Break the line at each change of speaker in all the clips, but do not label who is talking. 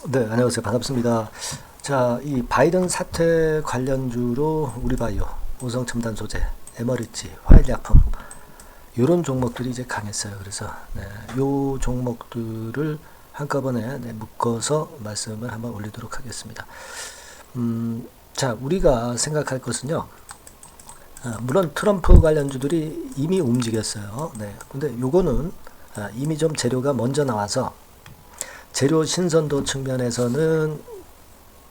네, 안녕하세요. 반갑습니다. 자, 이 바이든 사태 관련주로 우리바이오, 우성첨단 소재, 에머리지, 화일약품 이런 종목들이 이제 강했어요. 그래서 요 종목들을 한꺼번에 묶어서 말씀을 한번 올리도록 하겠습니다. 자, 우리가 생각할 것은요. 물론 트럼프 관련주들이 이미 움직였어요. 네, 근데 요거는 이미 좀 재료가 먼저 나와서 재료 신선도 측면에서는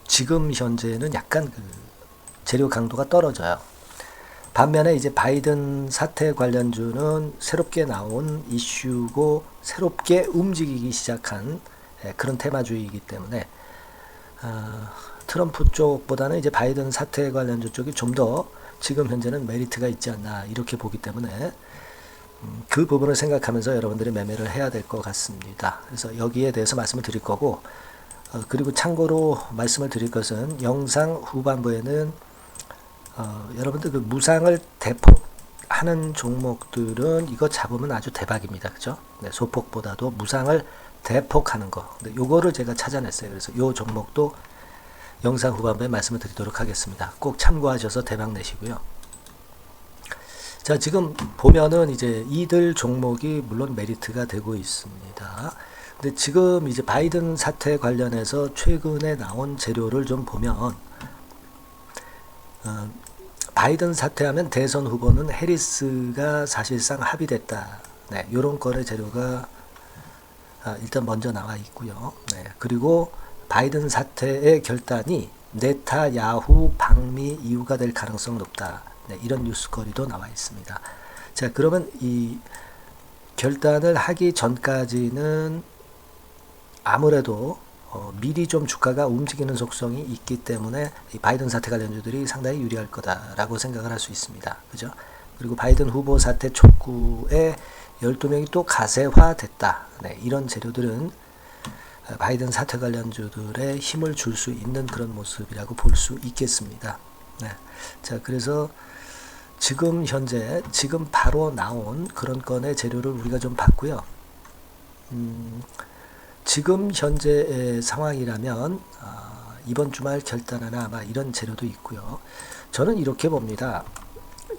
지금 현재는 약간 그 재료 강도가 떨어져요. 반면에 이제 바이든 사태 관련주는 새롭게 나온 이슈고 새롭게 움직이기 시작한 그런 테마주의이기 때문에 트럼프 쪽보다는 이제 바이든 사태 관련주 쪽이 좀 더 지금 현재는 메리트가 있지 않나 이렇게 보기 때문에 그 부분을 생각하면서 여러분들이 매매를 해야 될 것 같습니다. 그래서 여기에 대해서 말씀을 드릴 거고, 그리고 참고로 말씀을 드릴 것은 영상 후반부에는 여러분들 그 무상을 대폭하는 종목들은 이거 잡으면 아주 대박입니다. 그죠? 네, 소폭보다도 무상을 대폭하는 거. 네, 요거를 제가 찾아냈어요. 그래서 요 종목도 영상 후반부에 말씀을 드리도록 하겠습니다. 꼭 참고하셔서 대박 내시고요. 자, 지금 보면은 이제 이들 종목이 물론 메리트가 되고 있습니다. 근데 지금 이제 바이든 사태 관련해서 최근에 나온 재료를 좀 보면, 바이든 사태하면 대선 후보는 해리스가 사실상 합의됐다. 네, 요런 건의 재료가 일단 먼저 나와 있고요. 네, 그리고 바이든 사태의 결단이 네타야후 방미 이유가 될 가능성 높다. 네, 이런 뉴스거리도 나와 있습니다. 자, 그러면 이 결단을 하기 전까지는 아무래도 미리 좀 주가가 움직이는 속성이 있기 때문에 이 바이든 사태 관련주들이 상당히 유리할 거다라고 생각을 할 수 있습니다. 그죠? 그리고 바이든 후보 사태 촉구에 12명이 또 가세화됐다. 네, 이런 재료들은 바이든 사태 관련주들의 힘을 줄 수 있는 그런 모습이라고 볼 수 있겠습니다. 네. 자, 그래서 지금 현재 지금 바로 나온 그런 건의 재료를 우리가 좀 봤고요. 지금 현재의 상황이라면 이번 주말 결단하나 아마 이런 재료도 있고요. 저는 이렇게 봅니다.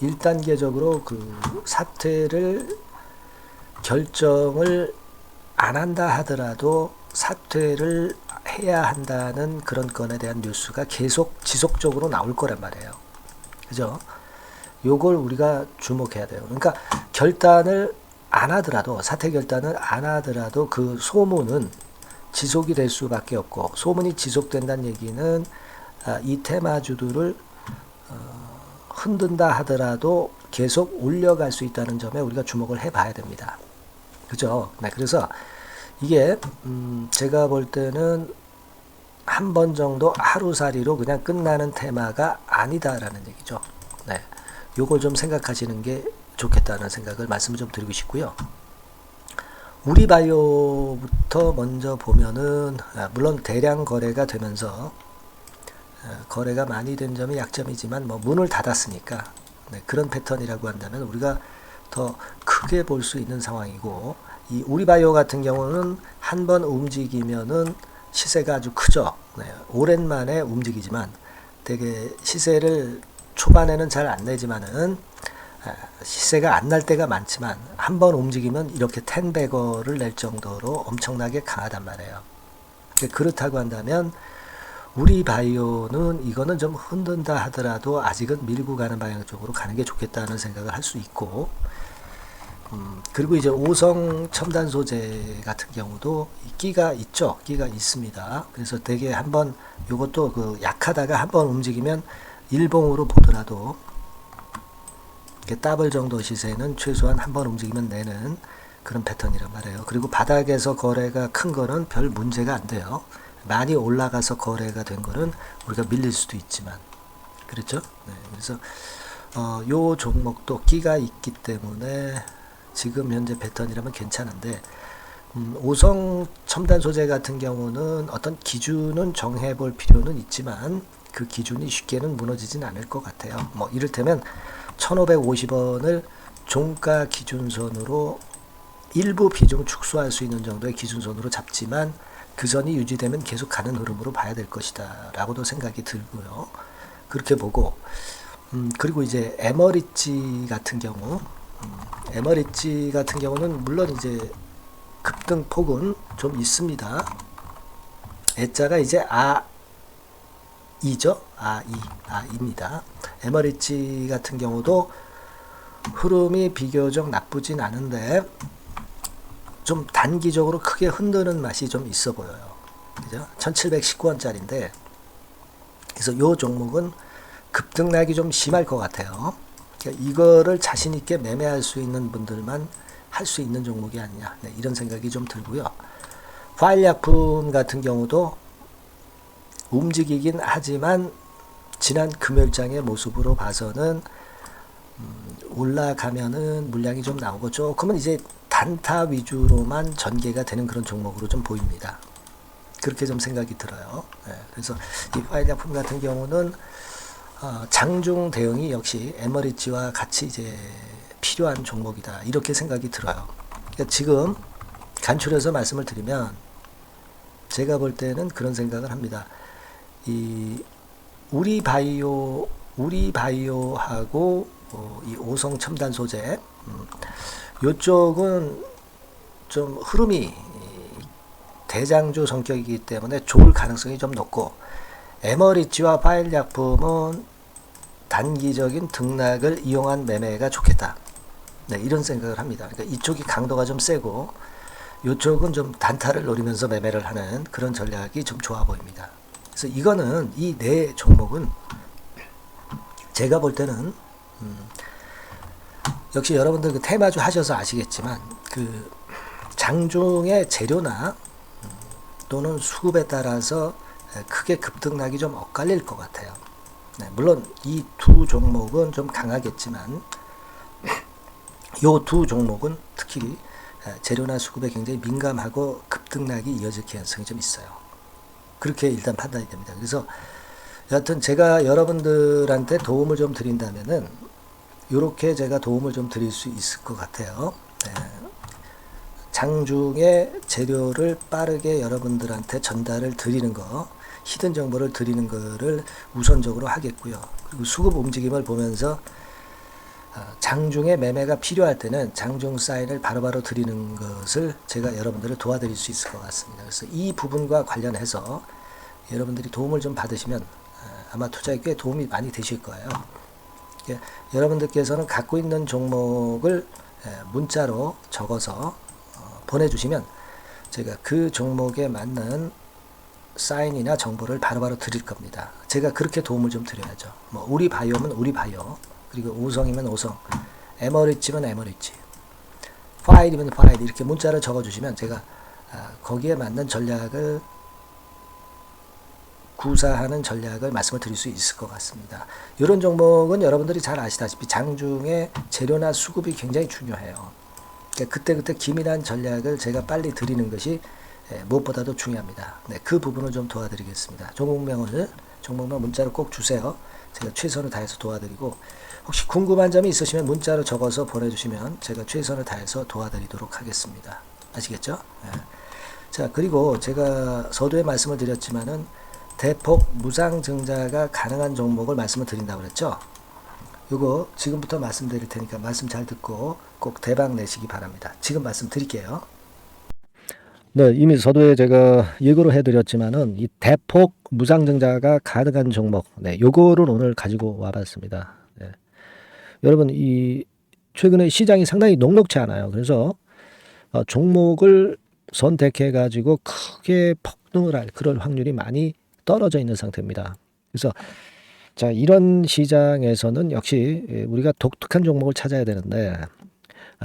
1단계적으로 그 사퇴를 결정을 안 한다 하더라도 사퇴를 해야 한다는 그런 건에 대한 뉴스가 계속 지속적으로 나올 거란 말이에요. 그죠? 요걸 우리가 주목해야 돼요. 그러니까 결단을 안 하더라도, 사퇴 결단을 안 하더라도 그 소문은 지속이 될 수밖에 없고, 소문이 지속된다는 얘기는 이 테마주들을 흔든다 하더라도 계속 올려갈 수 있다는 점에 우리가 주목을 해봐야 됩니다. 그죠? 네, 그래서 이게 제가 볼 때는 한 번 정도 하루살이로 그냥 끝나는 테마가 아니다라는 얘기죠. 네, 요걸 좀 생각하시는 게 좋겠다는 생각을 말씀을 좀 드리고 싶고요. 우리바이오부터 먼저 보면은 물론 대량 거래가 되면서 거래가 많이 된 점이 약점이지만 뭐 문을 닫았으니까 네, 그런 패턴이라고 한다면 우리가 더 크게 볼 수 있는 상황이고, 이 우리바이오 같은 경우는 한 번 움직이면은 시세가 아주 크죠. 네, 오랜만에 움직이지만 되게 시세를 초반에는 잘 안 내지만은 시세가 안 날 때가 많지만 한 번 움직이면 이렇게 10배거를 낼 정도로 엄청나게 강하단 말이에요. 그렇다고 한다면 우리바이오는 이거는 좀 흔든다 하더라도 아직은 밀고 가는 방향 쪽으로 가는 게 좋겠다는 생각을 할 수 있고, 그리고 이제 오성 첨단 소재 같은 경우도 끼가 있죠. 끼가 있습니다. 그래서 되게 한번 요것도 그 약하다가 한번 움직이면 일봉으로 보더라도 더블 정도 시세는 최소한 한번 움직이면 내는 그런 패턴이란 말이에요. 그리고 바닥에서 거래가 큰 거는 별 문제가 안 돼요. 많이 올라가서 거래가 된 거는 우리가 밀릴 수도 있지만, 그렇죠? 네, 그래서 요 종목도 끼가 있기 때문에 지금 현재 패턴이라면 괜찮은데, 오성 첨단 소재 같은 경우는 어떤 기준은 정해 볼 필요는 있지만 그 기준이 쉽게는 무너지진 않을 것 같아요. 뭐 이를테면 1550원을 종가 기준선으로 일부 비중 축소할 수 있는 정도의 기준선으로 잡지만 그 선이 유지되면 계속 가는 흐름으로 봐야 될 것이다 라고도 생각이 들고요. 그렇게 보고 그리고 이제 에머리지 같은 경우 에머리지 같은 경우는 물론 이제 급등폭은 좀 있습니다. 애자가 이제 A이죠. A입니다. 에머리지 같은 경우도 흐름이 비교적 나쁘진 않은데 좀 단기적으로 크게 흔드는 맛이 좀 있어 보여요. 그죠? 1719원짜리인데 그래서 이 종목은 급등락이 좀 심할 것 같아요. 그러니까 이거를 자신 있게 매매할 수 있는 분들만 할 수 있는 종목이 아니냐, 네, 이런 생각이 좀 들고요. 화일약품 같은 경우도 움직이긴 하지만 지난 금요일장의 모습으로 봐서는 올라가면은 물량이 좀 나오고 조금은 이제 단타 위주로만 전개가 되는 그런 종목으로 좀 보입니다. 그렇게 좀 생각이 들어요. 네, 그래서 이 화일약품 같은 경우는 장중 대응이 역시 에머리지와 같이 이제 필요한 종목이다 이렇게 생각이 들어요. 그러니까 지금 간추려서 말씀을 드리면 제가 볼 때는 그런 생각을 합니다. 이 우리바이오하고 이 오성 첨단 소재 이쪽은 좀 흐름이 대장주 성격이기 때문에 좋을 가능성이 좀 높고 에머리지와 화일약품은 단기적인 등락을 이용한 매매가 좋겠다. 네, 이런 생각을 합니다. 그러니까 이쪽이 강도가 좀 세고 이쪽은 좀 단타를 노리면서 매매를 하는 그런 전략이 좀 좋아 보입니다. 그래서 이거는 이 네 종목은 제가 볼 때는 역시 여러분들 그 테마주 하셔서 아시겠지만 그 장중의 재료나 또는 수급에 따라서 크게 급등락이 좀 엇갈릴 것 같아요. 네, 물론 이 두 종목은 좀 강하겠지만 이 두 종목은 특히 재료나 수급에 굉장히 민감하고 급등락이 이어질 가능성이 좀 있어요. 그렇게 일단 판단이 됩니다. 그래서 여하튼 제가 여러분들한테 도움을 좀 드린다면은 이렇게 제가 도움을 좀 드릴 수 있을 것 같아요. 네. 장중에 재료를 빠르게 여러분들한테 전달을 드리는 거, 히든 정보를 드리는 거를 우선적으로 하겠고요. 그리고 수급 움직임을 보면서 장중에 매매가 필요할 때는 장중 사인을 바로바로 드리는 것을 제가 여러분들을 도와드릴 수 있을 것 같습니다. 그래서 이 부분과 관련해서 여러분들이 도움을 좀 받으시면 아마 투자에 꽤 도움이 많이 되실 거예요. 여러분들께서는 갖고 있는 종목을 문자로 적어서 보내주시면 제가 그 종목에 맞는 사인이나 정보를 바로바로 드릴 겁니다. 제가 그렇게 도움을 좀 드려야죠. 뭐 우리 바이오면 우리 바이오, 그리고 오성이면 오성, 에머리지면 에머리지, 파일이면 파일 이렇게 문자를 적어주시면 제가 거기에 맞는 전략을 구사하는 전략을 말씀을 드릴 수 있을 것 같습니다. 이런 종목은 여러분들이 잘 아시다시피 장중에 재료나 수급이 굉장히 중요해요. 그러니까 그때그때 기민한 전략을 제가 빨리 드리는 것이 무엇보다도 중요합니다. 네, 그 부분을 좀 도와드리겠습니다. 종목명 문자로 꼭 주세요. 제가 최선을 다해서 도와드리고 혹시 궁금한 점이 있으시면 문자로 적어서 보내주시면 제가 최선을 다해서 도와드리도록 하겠습니다. 아시겠죠? 네. 자, 그리고 제가 서두에 말씀을 드렸지만은 대폭 무상증자가 가능한 종목을 말씀을 드린다고 그랬죠. 요거 지금부터 말씀드릴 테니까 말씀 잘 듣고 꼭 대박 내시기 바랍니다. 지금 말씀드릴게요. 네, 이미 서두에 제가 예고를 해드렸지만은 이 대폭 무상증자가 가능한 종목, 네, 요거를 오늘 가지고 와봤습니다. 네. 여러분, 이 최근에 시장이 상당히 녹록치 않아요. 그래서 종목을 선택해 가지고 크게 폭등을 할 그럴 확률이 많이 떨어져 있는 상태입니다. 그래서 자, 이런 시장에서는 역시 우리가 독특한 종목을 찾아야 되는데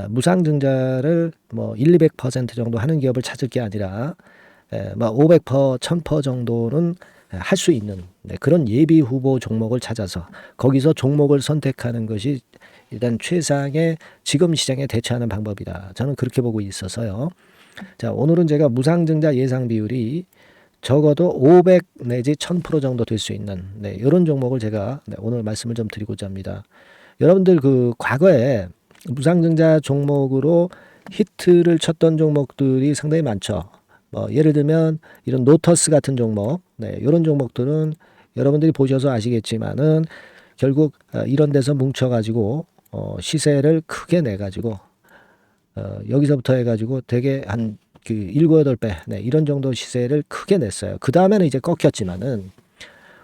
무상증자를 뭐 1, 200% 정도 하는 기업을 찾을 게 아니라 뭐 500%, 1000% 정도는 할 수 있는 그런 예비 후보 종목을 찾아서 거기서 종목을 선택하는 것이 일단 최상의 지금 시장에 대처하는 방법이다. 저는 그렇게 보고 있어서요. 자, 오늘은 제가 무상증자 예상 비율이 적어도 500 내지 1000% 정도 될 수 있는 이런 종목을 제가 오늘 말씀을 좀 드리고자 합니다. 여러분들 그 과거에 무상증자 종목으로 히트를 쳤던 종목들이 상당히 많죠. 예를 들면 이런 노터스 같은 종목, 네, 이런 종목들은 여러분들이 보셔서 아시겠지만은 결국 이런 데서 뭉쳐가지고 시세를 크게 내가지고 여기서부터 해가지고 되게 한 그 7, 8배 네, 이런 정도 시세를 크게 냈어요. 그 다음에는 이제 꺾였지만은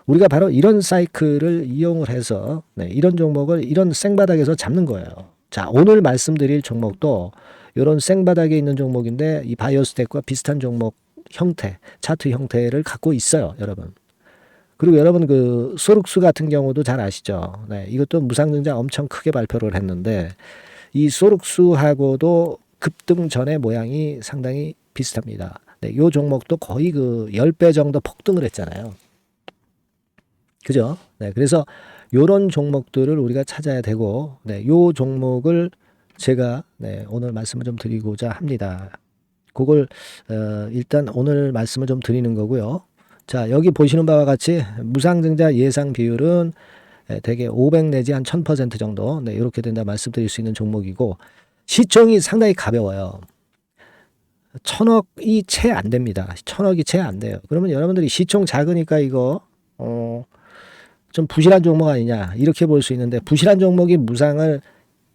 우리가 바로 이런 사이클을 이용을 해서 네, 이런 종목을 이런 생바닥에서 잡는 거예요. 자, 오늘 말씀드릴 종목도 이런 생바닥에 있는 종목인데 이 바이오스텍과 비슷한 종목 형태, 차트 형태를 갖고 있어요, 여러분. 그리고 여러분 그 소룩스 같은 경우도 잘 아시죠? 네, 이것도 무상증자 엄청 크게 발표를 했는데 이 소룩스하고도 급등 전의 모양이 상당히 비슷합니다. 네, 이 종목도 거의 그 10배 정도 폭등을 했잖아요. 그죠? 네, 그래서 요런 종목들을 우리가 찾아야 되고, 네, 요 종목을 제가 네, 오늘 말씀을 좀 드리고자 합니다. 그걸 일단 오늘 말씀을 좀 드리는 거고요. 자, 여기 보시는 바와 같이 무상증자 예상 비율은 대개 500 내지 한 1000% 정도 네, 이렇게 된다 말씀드릴 수 있는 종목이고 시총이 상당히 가벼워요. 1000억이 채 안 됩니다. 1000억이 채 안 돼요. 그러면 여러분들이 시총 작으니까 이거 좀 부실한 종목 아니냐 이렇게 볼 수 있는데 부실한 종목이 무상을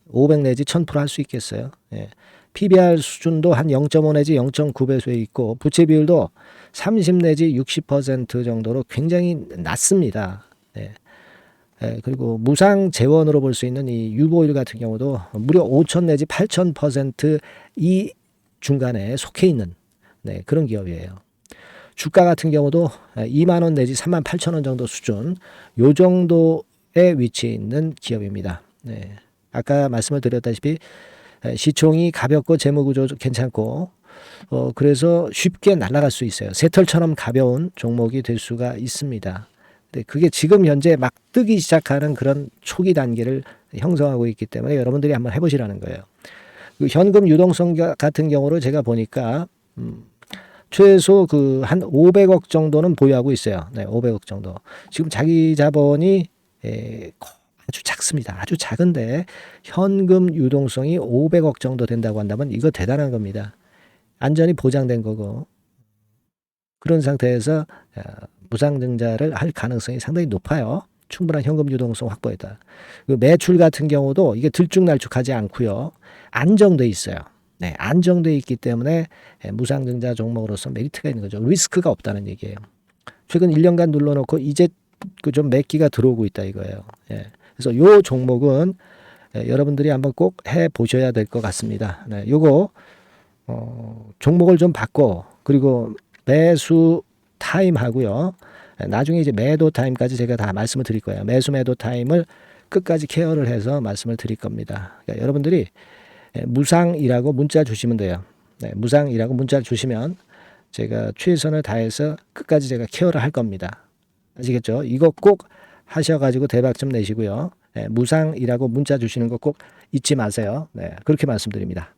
500 내지 1000% 할 수 있겠어요. 예. PBR 수준도 한 0.5 내지 0.9배수에 있고 부채 비율도 30 내지 60% 정도로 굉장히 낮습니다. 예. 예, 그리고 무상 재원으로 볼 수 있는 이 유보율 같은 경우도 무려 5000 내지 8000% 이 중간에 속해 있는 네, 그런 기업이에요. 주가 같은 경우도 2만 원 내지 3만 8천 원 정도 수준 요 정도에 위치해 있는 기업입니다. 네. 아까 말씀을 드렸다시피 시총이 가볍고 재무구조 괜찮고 그래서 쉽게 날아갈 수 있어요. 새털처럼 가벼운 종목이 될 수가 있습니다. 네, 그게 지금 현재 막 뜨기 시작하는 그런 초기 단계를 형성하고 있기 때문에 여러분들이 한번 해보시라는 거예요. 그 현금 유동성 같은 경우로 제가 보니까 최소 그 한 500억 정도는 보유하고 있어요. 네, 500억 정도. 지금 자기 자본이 아주 작습니다. 아주 작은데 현금 유동성이 500억 정도 된다고 한다면 이거 대단한 겁니다. 안전이 보장된 거고 그런 상태에서 무상증자를 할 가능성이 상당히 높아요. 충분한 현금 유동성 확보했다. 매출 같은 경우도 이게 들쭉날쭉하지 않고요. 안정돼 있어요. 네, 안정돼 있기 때문에 무상증자 종목으로서 메리트가 있는 거죠. 리스크가 없다는 얘기예요. 최근 1년간 눌러놓고 이제 그 좀 매기가 들어오고 있다 이거예요. 예. 그래서 요 종목은 여러분들이 한번 꼭 해 보셔야 될 것 같습니다. 네, 요거 종목을 좀 바꿔 그리고 매수 타임 하고요. 나중에 이제 매도 타임까지 제가 다 말씀을 드릴 거예요. 매수 매도 타임을 끝까지 케어를 해서 말씀을 드릴 겁니다. 그러니까 여러분들이 무상이라고 문자 주시면 돼요. 네, 무상이라고 문자를 주시면 제가 최선을 다해서 끝까지 제가 케어를 할 겁니다. 아시겠죠? 이거 꼭 하셔가지고 대박 좀 내시고요. 네, 무상이라고 문자 주시는 거 꼭 잊지 마세요. 네, 그렇게 말씀드립니다.